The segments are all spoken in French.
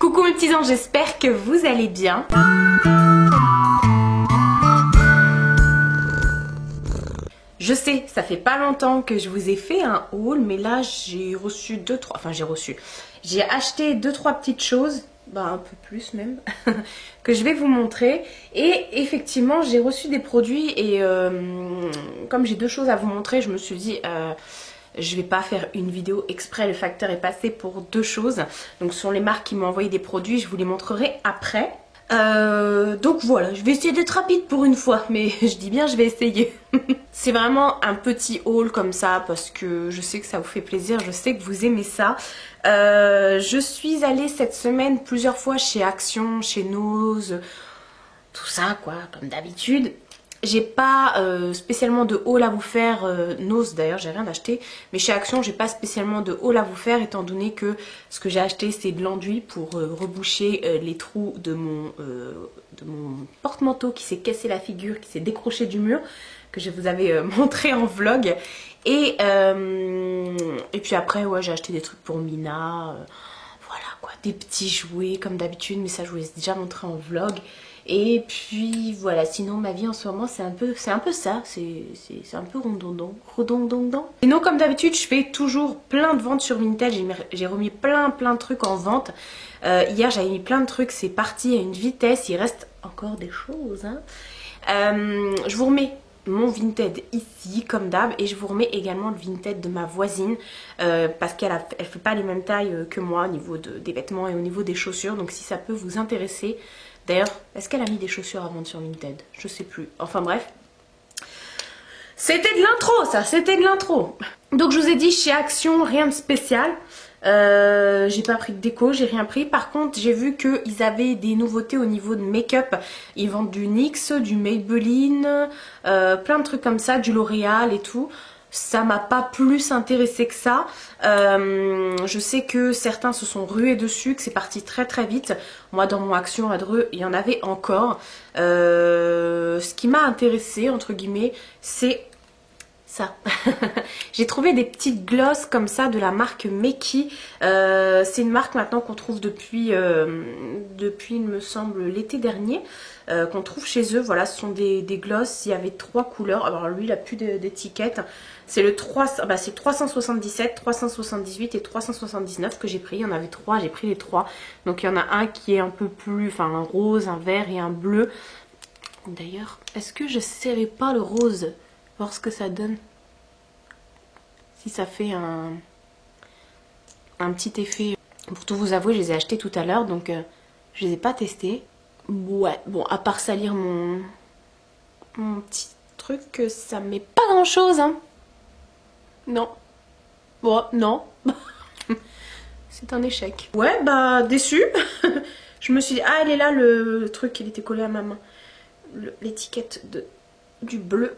Coucou mes petits anges, j'espère que vous allez bien. Je sais, ça fait pas longtemps que je vous ai fait un haul, mais là j'ai reçu j'ai acheté 2-3 petites choses, un peu plus même, que je vais vous montrer. Et effectivement j'ai reçu des produits et comme j'ai 2 choses à vous montrer, je me suis dit je vais pas faire une vidéo exprès, le facteur est passé pour 2 choses. Donc ce sont les marques qui m'ont envoyé des produits, je vous les montrerai après. Donc voilà, je vais essayer d'être rapide pour une fois, mais je dis bien je vais essayer. C'est vraiment un petit haul comme ça parce que je sais que ça vous fait plaisir, je sais que vous aimez ça. Je suis allée cette semaine plusieurs fois chez Action, chez Nose, tout ça quoi, comme d'habitude. J'ai pas spécialement de haul à vous faire, Nose d'ailleurs j'ai rien acheté, mais chez Action j'ai pas spécialement de haul à vous faire étant donné que ce que j'ai acheté c'est de l'enduit pour reboucher les trous de mon porte-manteau qui s'est cassé la figure, qui s'est décroché du mur, que je vous avais montré en vlog. Et puis après ouais j'ai acheté des trucs pour Mina, voilà quoi, des petits jouets comme d'habitude, mais ça je vous l'ai déjà montré en vlog. Et puis voilà, sinon ma vie en ce moment c'est un peu ça, c'est un peu redondant. Sinon comme d'habitude je fais toujours plein de ventes sur Vinted, j'ai remis plein de trucs en vente. Hier j'avais mis plein de trucs, c'est parti à une vitesse, il reste encore des choses hein. Je vous remets mon Vinted ici comme d'hab et je vous remets également le Vinted de ma voisine parce qu'elle fait pas les mêmes tailles que moi au niveau des vêtements et au niveau des chaussures, donc si ça peut vous intéresser. D'ailleurs, est-ce qu'elle a mis des chaussures à vendre sur Vinted? Je sais plus. Enfin bref. C'était de l'intro ça, c'était de l'intro. Donc je vous ai dit chez Action, rien de spécial. J'ai pas pris de déco, j'ai rien pris. Par contre, j'ai vu qu'ils avaient des nouveautés au niveau de make-up. Ils vendent du NYX, du Maybelline, plein de trucs comme ça, du L'Oréal et tout. Ça m'a pas plus intéressé que ça. Je sais que certains se sont rués dessus, que c'est parti très vite. Moi dans mon Action à Dreux, il y en avait encore. Ce qui m'a intéressé entre guillemets, c'est ça. J'ai trouvé des petites glosses comme ça de la marque Meki. C'est une marque maintenant qu'on trouve depuis il me semble l'été dernier. Qu'on trouve chez eux, voilà, ce sont des glosses, il y avait 3 couleurs, alors lui il n'a plus d'étiquette, c'est le 377, 378 et 379 que j'ai pris, il y en avait 3, j'ai pris les 3, donc il y en a un qui est un peu plus, un rose, un vert et un bleu. D'ailleurs, est-ce que je serrais pas le rose, voir ce que ça donne, si ça fait un petit effet. Pour tout vous avouer, je les ai achetés tout à l'heure, donc je les ai pas testés. Ouais, bon, à part salir mon petit truc, ça met pas grand chose, hein. Non. Bon, non. C'est un échec. Ouais, déçue. Je me suis dit, ah, elle est là, le truc, il était collé à ma main. L'étiquette du bleu.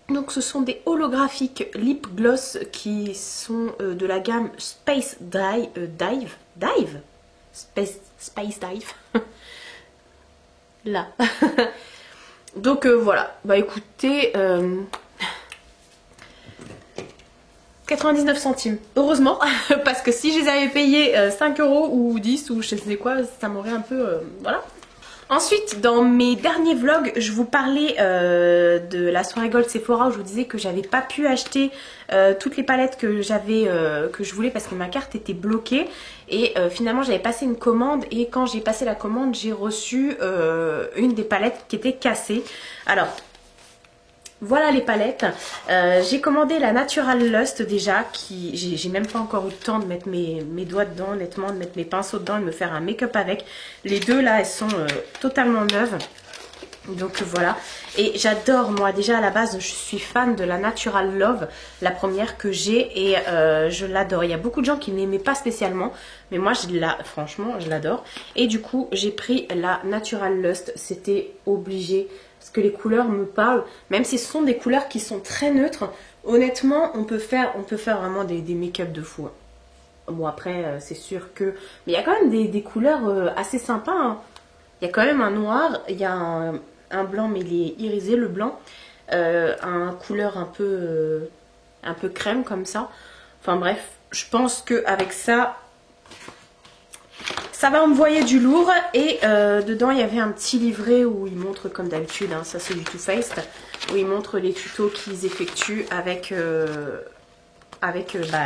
Donc, ce sont des holographiques lip gloss qui sont de la gamme Space Dive. Space Dive. Là. Donc voilà, écoutez, 99 centimes, heureusement, parce que si je les avais payés 5 € ou 10 ou je sais quoi, ça m'aurait un peu, voilà. Ensuite, dans mes derniers vlogs, je vous parlais de la soirée Gold Sephora où je vous disais que j'avais pas pu acheter toutes les palettes que je voulais parce que ma carte était bloquée. Et finalement, j'avais passé une commande et quand j'ai passé la commande, j'ai reçu une des palettes qui était cassée. Alors, voilà les palettes. J'ai commandé la Natural Lust déjà, qui j'ai même pas encore eu le temps de mettre mes doigts dedans, honnêtement, de mettre mes pinceaux dedans et de me faire un make-up avec. Les deux là, elles sont totalement neuves. Donc voilà. Et j'adore, moi déjà à la base, je suis fan de la Natural Love, la première que j'ai et je l'adore. Il y a beaucoup de gens qui n'aimaient pas spécialement, mais moi franchement, je l'adore. Et du coup, j'ai pris la Natural Lust, c'était obligé. Parce que les couleurs me parlent, même si ce sont des couleurs qui sont très neutres, honnêtement on peut faire vraiment des make-up de fou. Bon après c'est sûr que... Mais il y a quand même des couleurs assez sympas. Hein. Il y a quand même un noir, il y a un blanc mais il est irisé le blanc. Un couleur un peu crème comme ça. Enfin bref, je pense qu'avec ça ça va envoyer du lourd. Et dedans il y avait un petit livret où ils montrent comme d'habitude, hein, ça c'est du Too Faced, où ils montrent les tutos qu'ils effectuent avec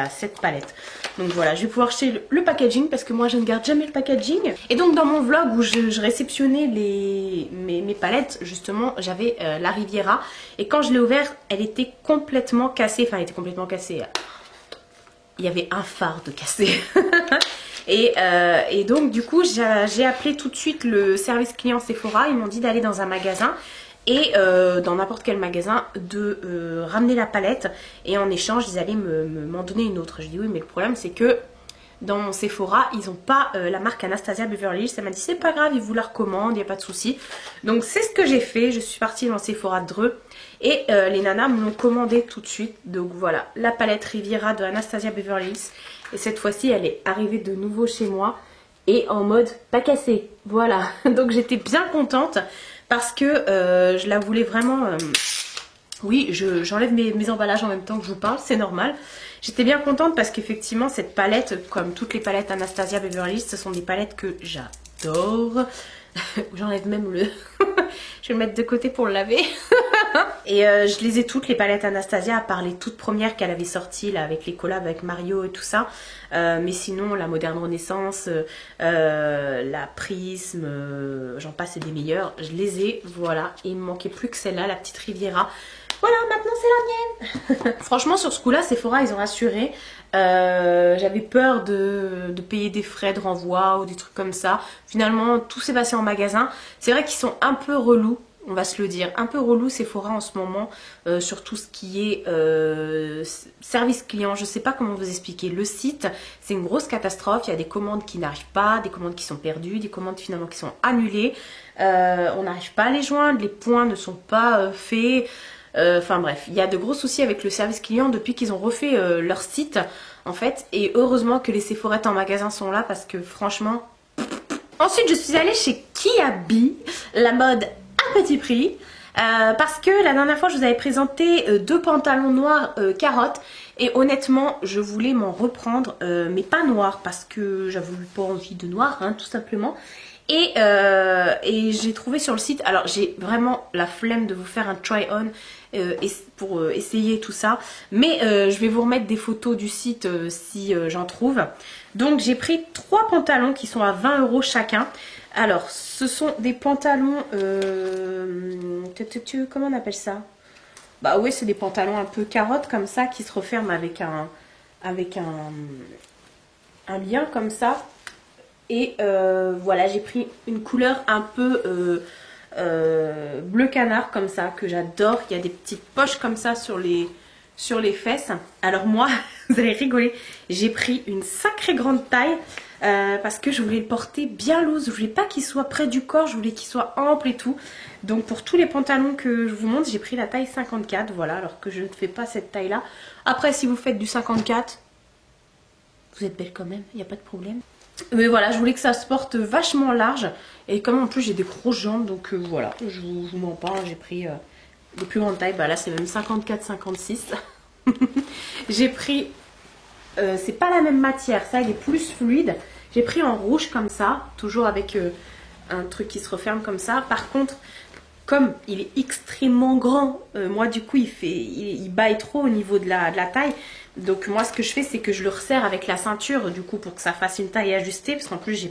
cette palette. Donc voilà, je vais pouvoir acheter le packaging parce que moi je ne garde jamais le packaging. Et donc dans mon vlog où je réceptionnais mes palettes, justement j'avais la Riviera, et quand je l'ai ouverte elle était complètement cassée, enfin elle était complètement cassée, il y avait un phare de cassé. Et donc du coup j'ai appelé tout de suite le service client Sephora, ils m'ont dit d'aller dans un magasin et dans n'importe quel magasin de ramener la palette, et en échange ils allaient m'en donner une autre. Je dis oui mais le problème c'est que dans mon Sephora ils n'ont pas la marque Anastasia Beverly Hills. Elle m'a dit c'est pas grave, ils vous la recommandent, il n'y a pas de souci. Donc c'est ce que j'ai fait, je suis partie dans Sephora de Dreux et les nanas me l'ont commandé tout de suite. Donc voilà, la palette Riviera de Anastasia Beverly Hills, et cette fois-ci elle est arrivée de nouveau chez moi et en mode pas cassée. Voilà, donc j'étais bien contente. Parce que je la voulais vraiment... oui, j'enlève mes emballages en même temps que je vous parle, c'est normal. J'étais bien contente parce qu'effectivement cette palette, comme toutes les palettes Anastasia Beverly Hills, ce sont des palettes que j'adore. J'enlève même le... je vais le mettre de côté pour le laver. Et je les ai toutes, les palettes Anastasia, à part les toutes premières qu'elle avait sorties là, avec les collabs avec Mario et tout ça. Mais sinon, la Moderne Renaissance, la Prisme, j'en passe, et des meilleures. Je les ai, voilà. Et il me manquait plus que celle-là, la petite Riviera. Voilà, maintenant c'est la mienne. Franchement, sur ce coup-là, Sephora, ils ont assuré. J'avais peur de payer des frais de renvoi ou des trucs comme ça. Finalement, tout s'est passé en magasin. C'est vrai qu'ils sont un peu relous, on va se le dire. Un peu relous Sephora en ce moment, sur tout ce qui est service client. Je sais pas comment vous expliquer. Le site, c'est une grosse catastrophe. Il y a des commandes qui n'arrivent pas, des commandes qui sont perdues, des commandes finalement qui sont annulées. On n'arrive pas à les joindre, les points ne sont pas faits. Enfin bref, il y a de gros soucis avec le service client depuis qu'ils ont refait leur site en fait. Et heureusement que les Sephorettes en magasin sont là parce que franchement... Ensuite je suis allée chez Kiabi, la mode à petit prix. Parce que la dernière fois je vous avais présenté deux pantalons noirs carottes. Et honnêtement je voulais m'en reprendre, mais pas noirs parce que j'avais pas envie de noir, hein, tout simplement. Et j'ai trouvé sur le site, alors j'ai vraiment la flemme de vous faire un try-on pour essayer tout ça, mais je vais vous remettre des photos du site si j'en trouve. Donc j'ai pris 3 pantalons qui sont à 20 € chacun. Alors ce sont des pantalons, comment on appelle ça? Bah oui, c'est des pantalons un peu carottes comme ça qui se referment avec un lien comme ça. Et voilà, j'ai pris une couleur un peu bleu canard comme ça, que j'adore. Il y a des petites poches comme ça sur les fesses. Alors moi, vous allez rigoler, j'ai pris une sacrée grande taille parce que je voulais le porter bien loose. Je voulais pas qu'il soit près du corps, je voulais qu'il soit ample et tout. Donc pour tous les pantalons que je vous montre, j'ai pris la taille 54. Voilà, alors que je ne fais pas cette taille là. Après, si vous faites du 54, vous êtes belle quand même, il n'y a pas de problème. Mais voilà, je voulais que ça se porte vachement large. Et comme en plus j'ai des grosses jambes, donc voilà, je vous mens pas, j'ai pris les plus grandes tailles. Bah là c'est même 54-56. J'ai pris, c'est pas la même matière, ça il est plus fluide. J'ai pris en rouge comme ça, toujours avec un truc qui se referme comme ça. Par contre, comme il est extrêmement grand, moi du coup il baille trop au niveau de la taille. Donc moi ce que je fais c'est que je le resserre avec la ceinture du coup pour que ça fasse une taille ajustée, parce qu'en plus j'ai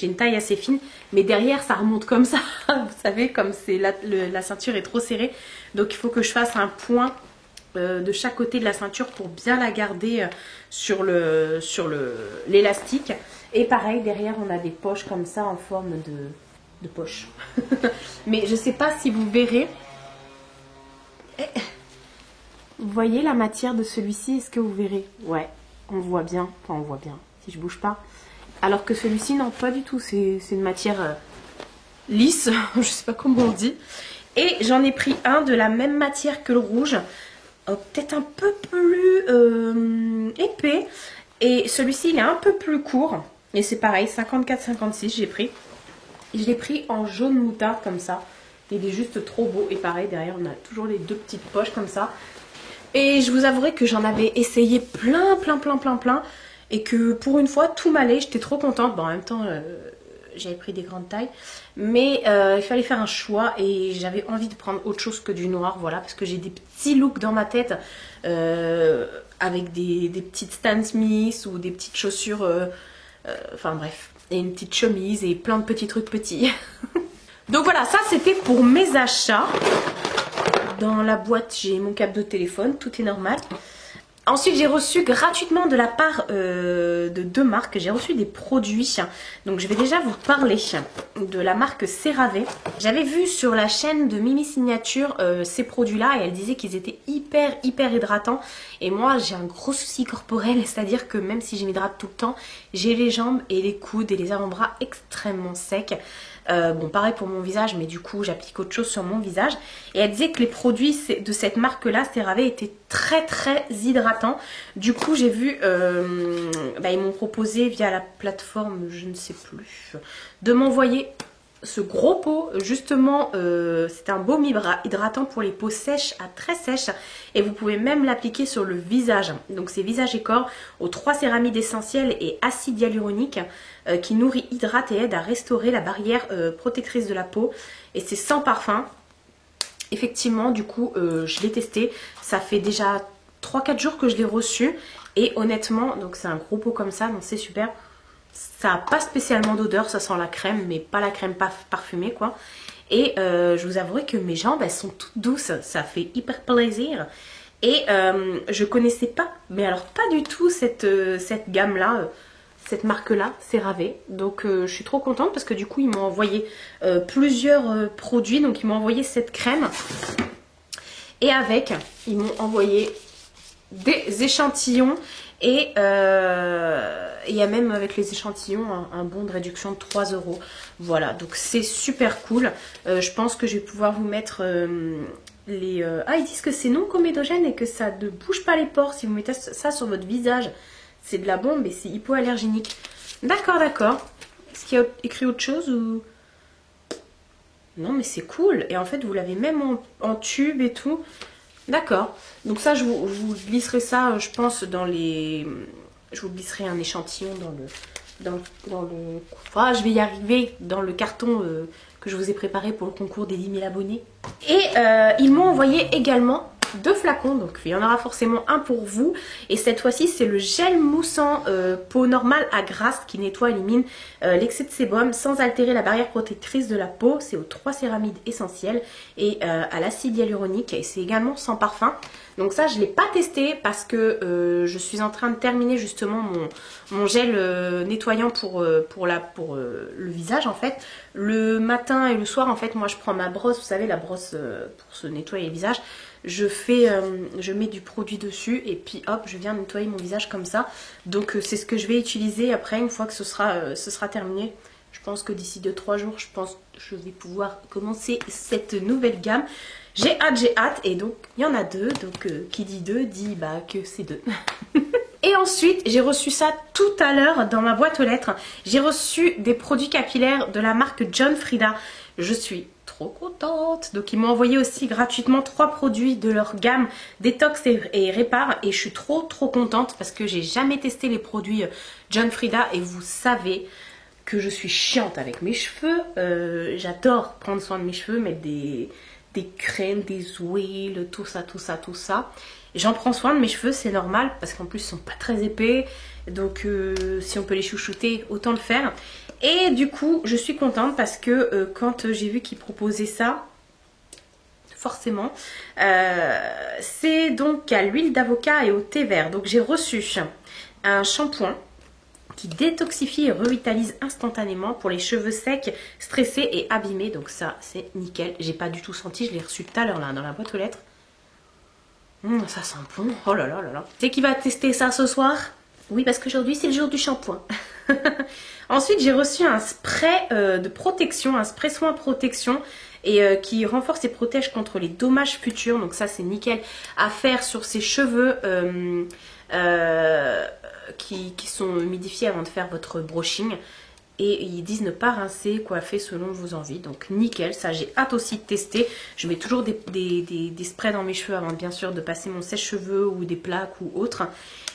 une taille assez fine, mais derrière ça remonte comme ça. Vous savez, comme la ceinture est trop serrée, donc il faut que je fasse un point de chaque côté de la ceinture pour bien la garder sur l'élastique. Et pareil, derrière on a des poches comme ça en forme de poche. Mais je sais pas si vous verrez. Vous voyez la matière de celui-ci, est-ce que vous verrez? Ouais, on voit bien, enfin on voit bien, si je bouge pas. Alors que celui-ci, non, pas du tout, c'est une matière lisse, je sais pas comment on dit. Et j'en ai pris un de la même matière que le rouge, peut-être un peu plus épais. Et celui-ci, il est un peu plus court, et c'est pareil, 54-56 j'ai pris. Je l'ai pris en jaune moutarde comme ça, il est juste trop beau. Et pareil, derrière on a toujours les deux petites poches comme ça. Et je vous avouerai que j'en avais essayé plein. et que pour une fois tout m'allait, j'étais trop contente. Bon, en même temps j'avais pris des grandes tailles, mais il fallait faire un choix et j'avais envie de prendre autre chose que du noir, voilà, parce que j'ai des petits looks dans ma tête avec des petites Stan Smith ou des petites chaussures, enfin bref, et une petite chemise et plein de petits trucs petits. Donc voilà, ça c'était pour mes achats. Dans la boîte j'ai mon câble de téléphone, tout est normal. Ensuite, j'ai reçu gratuitement de la part de deux marques, j'ai reçu des produits. Donc je vais déjà vous parler de la marque CeraVe. J'avais vu sur la chaîne de Mimi Signature ces produits-là et elle disait qu'ils étaient hyper hydratants. Et moi, j'ai un gros souci corporel, c'est-à-dire que même si je m'hydrate tout le temps, j'ai les jambes et les coudes et les avant-bras extrêmement secs. Bon, pareil pour mon visage, mais du coup j'applique autre chose sur mon visage. Et elle disait que les produits de cette marque-là, CeraVe, étaient très hydratants. Du coup j'ai vu, ils m'ont proposé via la plateforme, je ne sais plus, de m'envoyer ce gros pot. Justement, c'est un baume hydratant pour les peaux sèches à très sèches. Et vous pouvez même l'appliquer sur le visage. Donc c'est visage et corps aux 3 céramides essentielles et acide hyaluronique qui nourrit, hydrate et aide à restaurer la barrière protectrice de la peau. Et c'est sans parfum. Effectivement, du coup, je l'ai testé. Ça fait déjà 3-4 jours que je l'ai reçu. Et honnêtement, donc c'est un gros pot comme ça, donc c'est super. Ça n'a pas spécialement d'odeur, ça sent la crème, mais pas la crème parfumée quoi. Et je vous avouerai que mes jambes, elles sont toutes douces, ça fait hyper plaisir. Et je connaissais pas, mais alors pas du tout cette gamme-là, cette marque-là, CeraVe. Donc je suis trop contente parce que du coup ils m'ont envoyé plusieurs produits. Donc ils m'ont envoyé cette crème. Et avec, ils m'ont envoyé des échantillons. Et il y a même avec les échantillons un bon de réduction de 3 €. Voilà, donc c'est super cool. Je pense que je vais pouvoir vous mettre les... Ah, ils disent que c'est non comédogène et que ça ne bouge pas les pores si vous mettez ça sur votre visage. C'est de la bombe et c'est hypoallergénique. D'accord. Est-ce qu'il y a écrit autre chose ou... Non, mais c'est cool. Et en fait, vous l'avez même en tube et tout. D'accord. Donc ça, je vous glisserai ça, je pense, dans les... Je vous glisserai un échantillon dans le... Ah, je vais y arriver, dans le carton que je vous ai préparé pour le concours des 10 000 abonnés. Et ils m'ont envoyé également 2 flacons, donc il y en aura forcément un pour vous. Et cette fois-ci, c'est le gel moussant peau normale à grasse qui nettoie, élimine l'excès de sébum sans altérer la barrière protectrice de la peau. C'est aux 3 céramides essentielles et à l'acide hyaluronique. Et c'est également sans parfum. Donc ça, je ne l'ai pas testé parce que je suis en train de terminer justement mon gel nettoyant pour le visage en fait. Le matin et le soir, en fait, moi je prends ma brosse, vous savez, la brosse pour se nettoyer le visage. Je mets du produit dessus et puis hop, je viens nettoyer mon visage comme ça. Donc c'est ce que je vais utiliser après une fois que ce sera terminé. Je pense que d'ici 2-3 jours, je vais pouvoir commencer cette nouvelle gamme. J'ai hâte et donc il y en a 2. Donc qui dit 2 dit que c'est 2. Et ensuite, j'ai reçu ça tout à l'heure dans ma boîte aux lettres. J'ai reçu des produits capillaires de la marque John Frieda. Je suis trop contente. Donc ils m'ont envoyé aussi gratuitement 3 produits de leur gamme Détox et Répare. Et je suis trop contente parce que j'ai jamais testé les produits John Frieda. Et vous savez que je suis chiante avec mes cheveux. J'adore prendre soin de mes cheveux, mettre des crèmes, des huiles, tout ça. J'en prends soin de mes cheveux, c'est normal, parce qu'en plus ils sont pas très épais, donc si on peut les chouchouter, autant le faire. Et du coup, je suis contente parce que quand j'ai vu qu'ils proposaient ça, forcément, c'est donc à l'huile d'avocat et au thé vert. Donc j'ai reçu un shampoing qui détoxifie et revitalise instantanément pour les cheveux secs, stressés et abîmés. Donc ça, c'est nickel. J'ai pas du tout senti, je l'ai reçu tout à l'heure là dans la boîte aux lettres. Ça sent bon. Oh là là là là. C'est qui va tester ça ce soir? Oui, parce qu'aujourd'hui c'est le jour du shampoing. Ensuite, j'ai reçu un spray de protection, un spray soin protection et qui renforce et protège contre les dommages futurs. Donc ça, c'est nickel à faire sur ses cheveux qui sont humidifiés avant de faire votre brushing. Et ils disent ne pas rincer, coiffer selon vos envies. Donc nickel, ça j'ai hâte aussi de tester. Je mets toujours des sprays dans mes cheveux avant bien sûr de passer mon sèche-cheveux ou des plaques ou autre.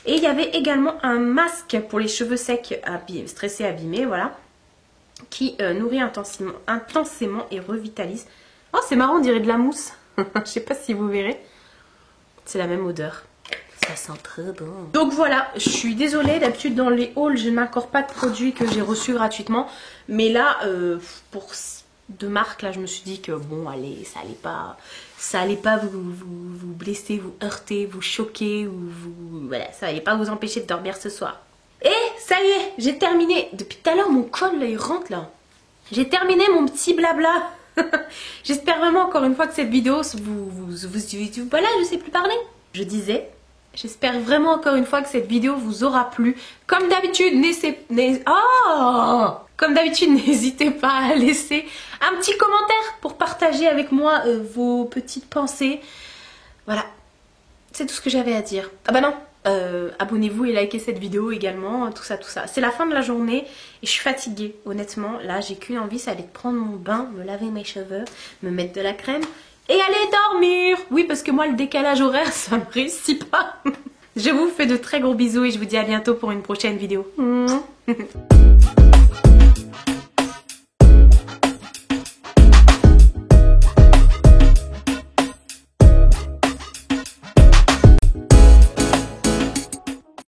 Et il y avait également un masque pour les cheveux secs, stressés, abîmés, voilà. Qui nourrit intensément et revitalise. Oh c'est marrant, on dirait de la mousse. Je sais pas si vous verrez. C'est la même odeur. Ça sent très bon. Donc voilà, je suis désolée, d'habitude dans les hauls, je ne m'accorde pas de produits que j'ai reçus gratuitement. Mais là, pour deux marques, là, je me suis dit que bon, allez, ça allait pas vous blesser, vous heurter, vous choquer, voilà, ça allait pas vous empêcher de dormir ce soir. Et ça y est, j'ai terminé. Depuis tout à l'heure, mon col, là, il rentre, là. J'ai terminé mon petit blabla. J'espère vraiment, encore une fois, que cette vidéo, voilà, je sais plus parler. Je disais... J'espère vraiment encore une fois que cette vidéo vous aura plu. Comme d'habitude, n'hésitez pas à laisser un petit commentaire pour partager avec moi vos petites pensées. Voilà, c'est tout ce que j'avais à dire. Ah bah non, abonnez-vous et likez cette vidéo également, tout ça, tout ça. C'est la fin de la journée et je suis fatiguée, honnêtement. Là, j'ai qu'une envie, c'est aller prendre mon bain, me laver mes cheveux, me mettre de la crème. Et aller dormir. Oui, parce que moi, le décalage horaire, ça ne me réussit pas. Je vous fais de très gros bisous et je vous dis à bientôt pour une prochaine vidéo.